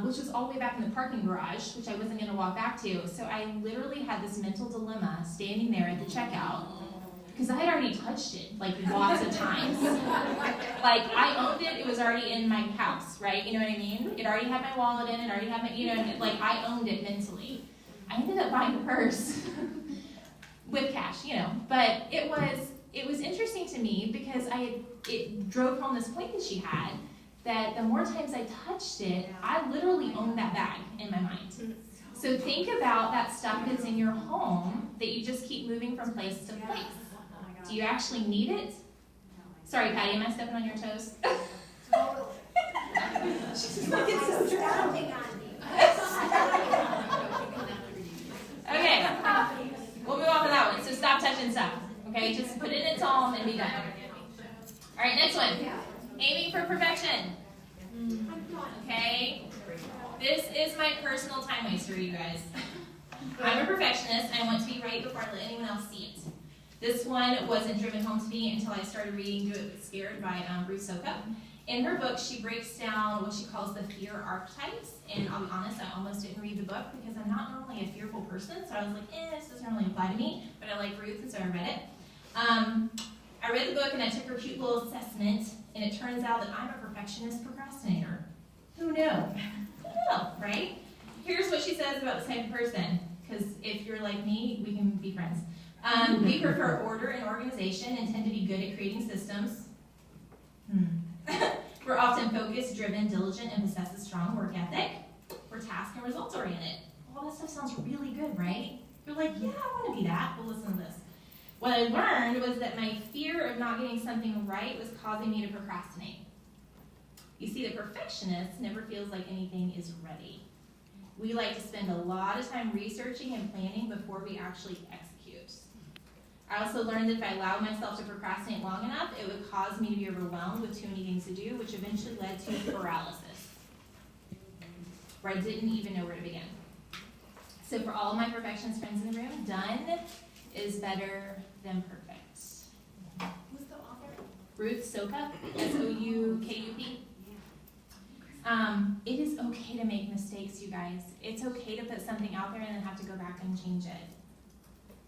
which was all the way back in the parking garage, which I wasn't gonna walk back to. So I literally had this mental dilemma standing there at the checkout, because I had already touched it, like, lots of times. Like, I owned it, it was already in my house, right? You know what I mean? It already had my wallet in it, already had my, you know, like, I owned it mentally. I ended up buying a purse with cash, you know, but it was interesting to me because it drove home this point that she had, that the more times I touched it, I literally owned that bag in my mind. So think about that stuff that's in your home that you just keep moving from place to place. Do you actually need it? Sorry, Patty, am I stepping on your toes? She's like, it's so drowning on me. Okay, we'll move on to that one. So stop touching stuff. Okay, just put it in its home and be done. All right, next one. Aiming for perfection. Okay, this is my personal time waster, you guys. I'm a perfectionist. I want to be right before I let anyone else see it. This one wasn't driven home to me until I started reading Do It With Scared by Ruth Soka. In her book, she breaks down what she calls the fear archetypes. And I'll be honest, I almost didn't read the book because I'm not normally a fearful person. So I was like, this doesn't really apply to me. But I like Ruth, and so I read it. I read the book and I took her cute little assessment. And it turns out that I'm a perfectionist procrastinator. Who knew? Who knew, right? Here's what she says about this type of person. Because if you're like me, we can be friends. We prefer order and organization and tend to be good at creating systems. We're often focused, driven, diligent, and possess a strong work ethic. We're task and results oriented. All that stuff sounds really good, right? You're like, yeah, I want to be that. Well, listen to this. What I learned was that my fear of not getting something right was causing me to procrastinate. You see, the perfectionist never feels like anything is ready. We like to spend a lot of time researching and planning before we actually execute. I also learned that if I allowed myself to procrastinate long enough, it would cause me to be overwhelmed with too many things to do, which eventually led to paralysis, where I didn't even know where to begin. So for all of my perfectionist friends in the room, done is better than perfect. Who's the author? Ruth Soka, S-O-U-K-U-P. It is okay to make mistakes, you guys. It's okay to put something out there and then have to go back and change it.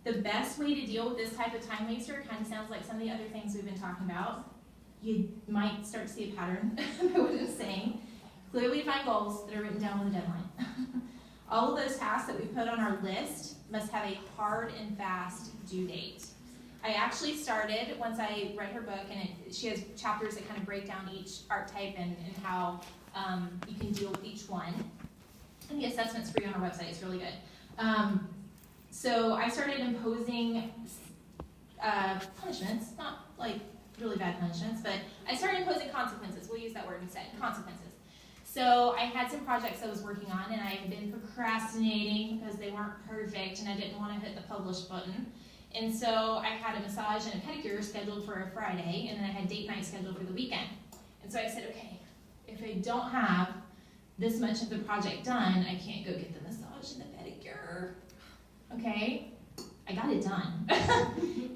The best way to deal with this type of time waster kind of sounds like some of the other things we've been talking about. You might start to see a pattern by what I'm saying. Clearly define goals that are written down with a deadline. All of those tasks that we put on our list must have a hard and fast due date. I actually started, once I read her book, and she has chapters that kind of break down each archetype and how you can deal with each one. And the assessment's free on our website, it's really good. So I started imposing punishments, not like really bad punishments, but I started imposing consequences. We'll use that word instead, consequences. So I had some projects I was working on, and I had been procrastinating because they weren't perfect, and I didn't want to hit the publish button. And so I had a massage and a pedicure scheduled for a Friday, and then I had date night scheduled for the weekend. And so I said, okay, if I don't have this much of the project done, I can't go get the massage and the pedicure. Okay, I got it done.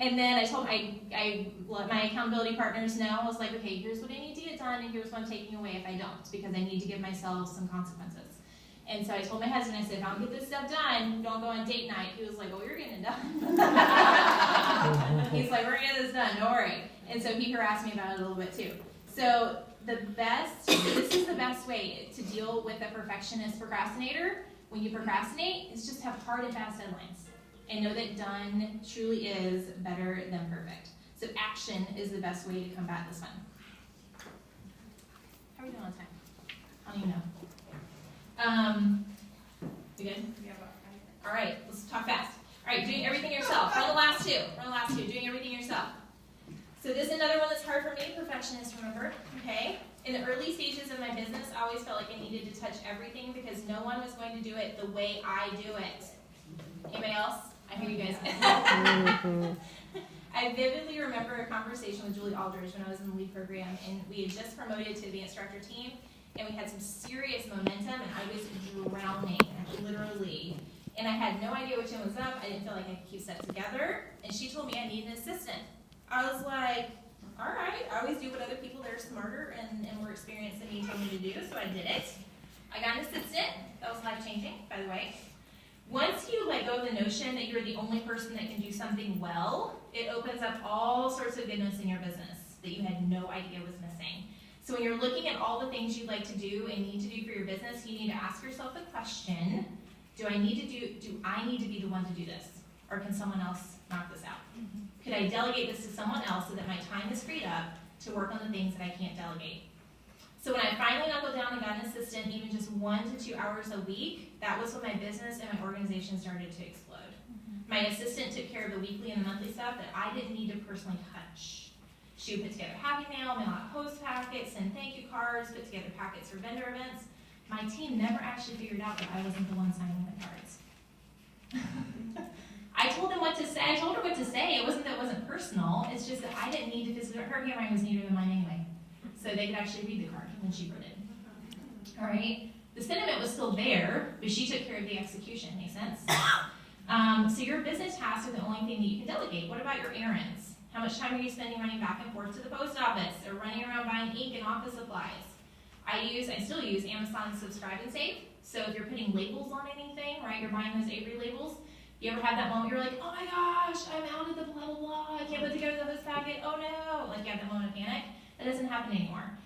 And then I told I let my accountability partners know. I was like, okay, here's what I need to get done, and here's what I'm taking away if I don't, because I need to give myself some consequences. And so I told my husband, I said, if I don't get this stuff done, don't go on date night. He was like, oh, you're getting it done. He's like, we're gonna get this done, don't worry. And so he harassed me about it a little bit too. So this is the best way to deal with a perfectionist procrastinator. When you procrastinate, is just have hard and fast deadlines. And know that done truly is better than perfect. So action is the best way to combat this one. How are we doing on time? I don't even know. We good? Yeah. All right, let's talk fast. All right, doing everything yourself. We're on the last two. Doing everything yourself. So this is another one that's hard for me, perfectionist, remember? Okay? In the early stages of my business, I always felt like I needed to touch everything because no one was going to do it the way I do it. Anybody else? I hear you guys. I vividly remember a conversation with Julie Aldridge when I was in the lead program, and we had just promoted to the instructor team, and we had some serious momentum, and I was drowning, literally. And I had no idea which one was up. I didn't feel like I could keep stuff together. And she told me I need an assistant. I was like, all right, I always do what other people that are smarter and more experienced than me told me to do, so I did it. I got an assistant. That was life-changing, by the way. Once you let go of the notion that you're the only person that can do something well, it opens up all sorts of goodness in your business that you had no idea was missing. So when you're looking at all the things you'd like to do and need to do for your business, you need to ask yourself the question, do I need to be the one to do this? Or can someone else knock this out? Could I delegate this to someone else so that my time is freed up to work on the things that I can't delegate? So when I finally knuckled down and got an assistant, even just 1 to 2 hours a week, that was when my business and my organization started to explode. My assistant took care of the weekly and the monthly stuff that I didn't need to personally touch. She would put together happy mail, mail out post packets, send thank you cards, put together packets for vendor events. My team never actually figured out that I wasn't the one signing the cards. I told them what to say. I told her what to say. It wasn't that it wasn't personal. It's just that I didn't need to physically. Her handwriting was neater than mine anyway, so they could actually read the card when she wrote it. All right. The sentiment was still there, but she took care of the execution. Makes sense? So your business tasks are the only thing that you can delegate. What about your errands? How much time are you spending running back and forth to the post office or running around buying ink and office supplies? I still use Amazon Subscribe and Save. So if you're putting labels on anything, right, you're buying those Avery labels, you ever have that moment you're like, oh my gosh, I'm out of the blah, blah, blah, I can't put together the host packet, oh no, like you have that moment of panic? That doesn't happen anymore.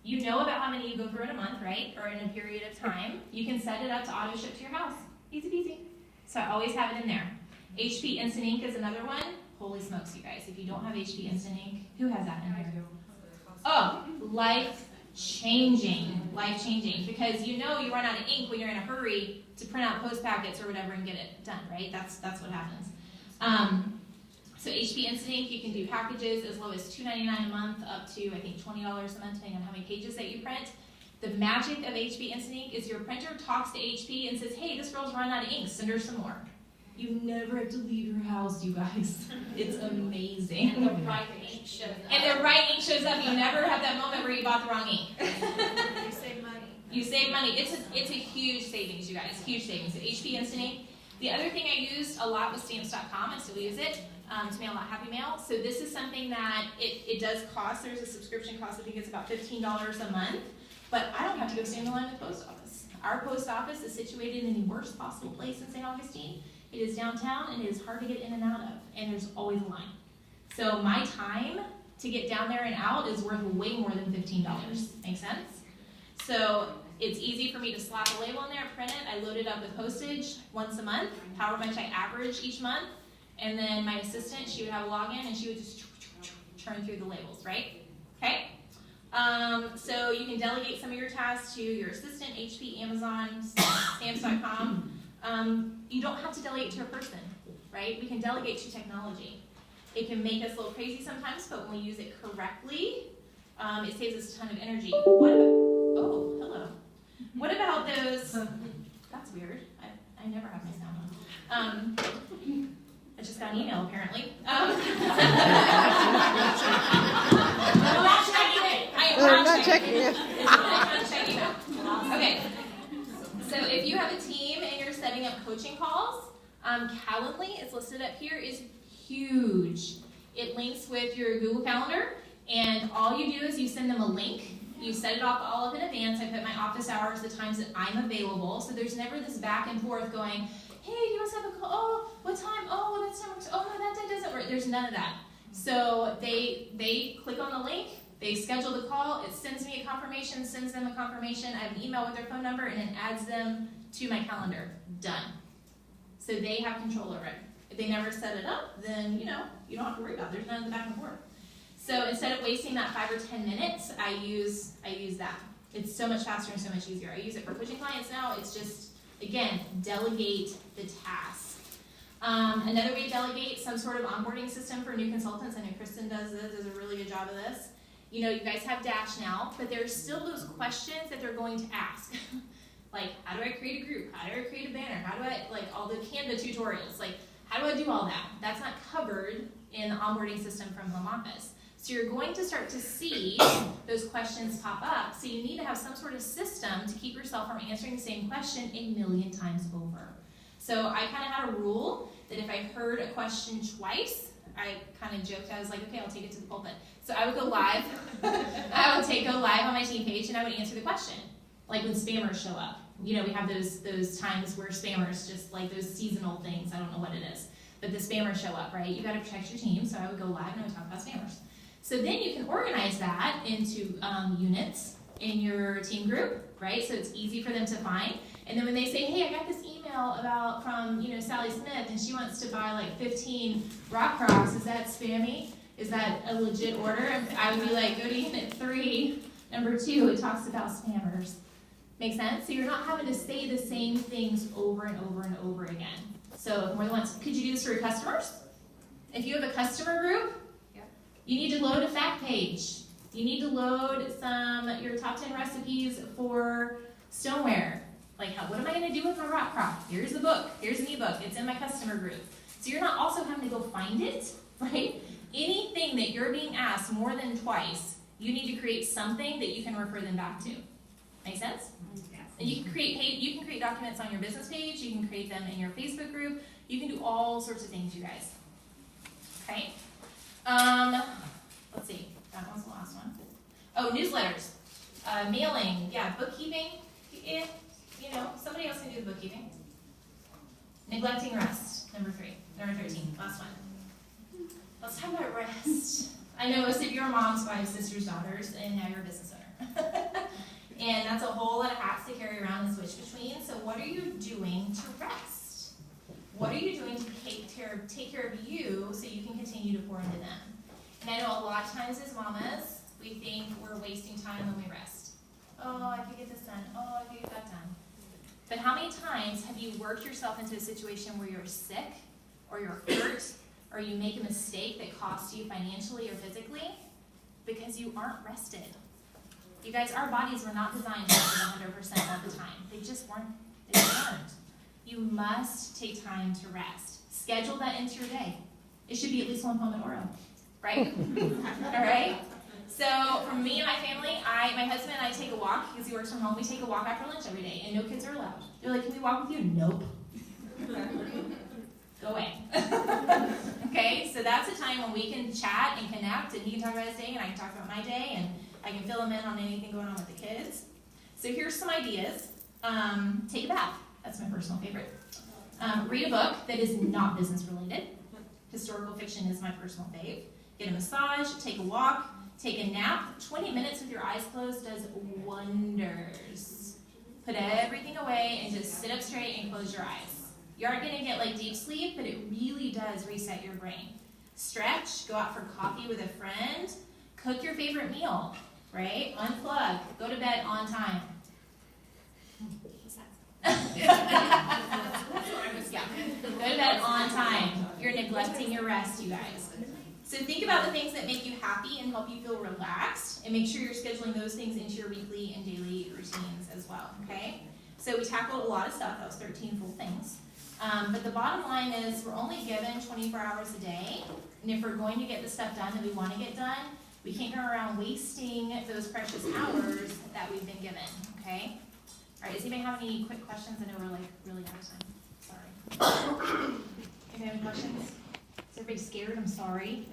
You know about how many you go through in a month, right, or in a period of time. You can set it up to auto ship to your house. Easy peasy. So I always have it in there. HP Instant Ink is another one. Holy smokes, you guys. If you don't have HP Instant Ink, who has that in there? Oh, life-changing. Life-changing. Because you know you run out of ink when you're in a hurry to print out post packets or whatever and get it done, right? That's what happens. So HP Instant Ink, you can do packages as low as $2.99 a month up to, I think, $20 a month, depending on how many pages that you print. The magic of HP Instant Ink is your printer talks to HP and says, hey, this girl's run out of ink, send her some more. You never have to leave your house, you guys. It's amazing. And the right ink shows up. And the right ink shows up. You never have that moment where you bought the wrong ink. You save money. You save money. It's a huge savings, you guys. Huge savings. So HP Instant Ink. The other thing I used a lot was Stamps.com. I still use it to mail out Happy Mail. So this is something that it does cost. There's a subscription cost. I think it's about $15 a month. But I don't have to go stand in line at the post office. Our post office is situated in the worst possible place in St. Augustine. It is downtown, and it is hard to get in and out of, and there's always a line. So my time to get down there and out is worth way more than $15. Make sense? So it's easy for me to slap a label in there, print it, I load it up with postage once a month, however much I average each month, and then my assistant, she would have a login, and she would just churn through the labels, right? Okay? So you can delegate some of your tasks to your assistant, HP, Amazon, Stamps.com. You don't have to delegate to a person, right? We can delegate to technology. It can make us a little crazy sometimes, but when we use it correctly, it saves us a ton of energy. Oh, hello. What about those, that's weird. I never have my sound on. I just got an email, apparently. I'm not checking it. I'm checking it. Okay. So if you have a team and you're setting up coaching calls, Calendly, it's listed up here, is huge. It links with your Google Calendar, and all you do is you send them a link. You set it off all up in advance. I put my office hours, the times that I'm available, so there's never this back and forth going, hey, do you want to have a call? Oh, what time? Oh, that time works. Oh, no, that day doesn't work. There's none of that. So they click on the link. They schedule the call, it sends me a confirmation, sends them a confirmation, I have an email with their phone number, and it adds them to my calendar. Done. So they have control over it. If they never set it up, then, you don't have to worry about it. There's none of the back and forth. So instead of wasting that 5 or 10 minutes, I use that. It's so much faster and so much easier. I use it for coaching clients now. It's just, again, delegate the task. Another way to delegate, some sort of onboarding system for new consultants. I know Kristen does a really good job of this. You guys have Dash now, but there's still those questions that they're going to ask. Like, how do I create a group? How do I create a banner? How do I, all the Canva tutorials, how do I do all that? That's not covered in the onboarding system from home office. So you're going to start to see those questions pop up. So you need to have some sort of system to keep yourself from answering the same question a million times over. So I kind of had a rule that if I heard a question twice, I kind of joked, I was like, okay, I'll take it to the pulpit. So I would go live, I would go live on my team page and I would answer the question. Like when spammers show up. You know, we have those times where spammers, just like those seasonal things, I don't know what it is. But the spammers show up, right? You gotta protect your team, so I would go live and I would talk about spammers. So then you can organize that into units in your team group, right? So it's easy for them to find. And then when they say, hey, I got this email from Sally Smith, and she wants to buy like 15 rock crocs, is that spammy? Is that a legit order? And I would be like, go to unit 3, number 2, it talks about spammers. Make sense? So you're not having to say the same things over and over and over again. So more than once, could you do this for your customers? If you have a customer group, you need to load a fact page. You need to load your top 10 recipes for stoneware. Like, what am I going to do with my rock crock? Here's the book. Here's an ebook. It's in my customer group. So you're not also having to go find it, right? Anything that you're being asked more than twice, you need to create something that you can refer them back to. Make sense? Yes. And you can create documents on your business page. You can create them in your Facebook group. You can do all sorts of things, you guys. Okay. Let's see. That one's the last one. Oh, newsletters, mailing, bookkeeping. Somebody else can do the bookkeeping. Neglecting rest. Number 13. Last one. Let's talk about rest. I know most of you are moms, 5 sisters, daughters, and now you're a business owner. And that's a whole lot of hats to carry around and switch between. So what are you doing to rest? What are you doing to take care of you so you can continue to pour into them? And I know a lot of times as mamas, we think we're wasting time when we rest. Oh, I could get this done. Oh, I could get that done. But how many times have you worked yourself into a situation where you're sick or you're hurt or you make a mistake that costs you financially or physically because you aren't rested? You guys, our bodies were not designed to rest 100% of the time. They just weren't. They weren't. You must take time to rest. Schedule that into your day. It should be at least 1 Pomodoro, right? All right? So for me and my family, my husband and I take a walk because he works from home. We take a walk after lunch every day, and no kids are allowed. They're like, can we walk with you? Nope. Go away. Okay, so that's a time when we can chat and connect, and he can talk about his day, and I can talk about my day, and I can fill him in on anything going on with the kids. So here's some ideas. Take a bath. That's my personal favorite. Read a book that is not business related. Historical fiction is my personal fave. Get a massage, take a walk, take a nap. 20 minutes with your eyes closed does wonders. Put everything away and just sit up straight and close your eyes. You aren't going to get like deep sleep, but it really does reset your brain. Stretch, go out for coffee with a friend, cook your favorite meal, right? Unplug, go to bed on time. Yeah. Go to bed on time. You're neglecting your rest, you guys. So think about the things that make you happy and help you feel relaxed, and make sure you're scheduling those things into your weekly and daily routines as well, okay? So we tackled a lot of stuff. That was 13 full things. But the bottom line is we're only given 24 hours a day, and if we're going to get the stuff done that we want to get done, we can't go around wasting those precious hours that we've been given, okay? All right, does anybody have any quick questions? I know we're like really out of time. Sorry. Anybody have any questions? Is everybody scared? I'm sorry.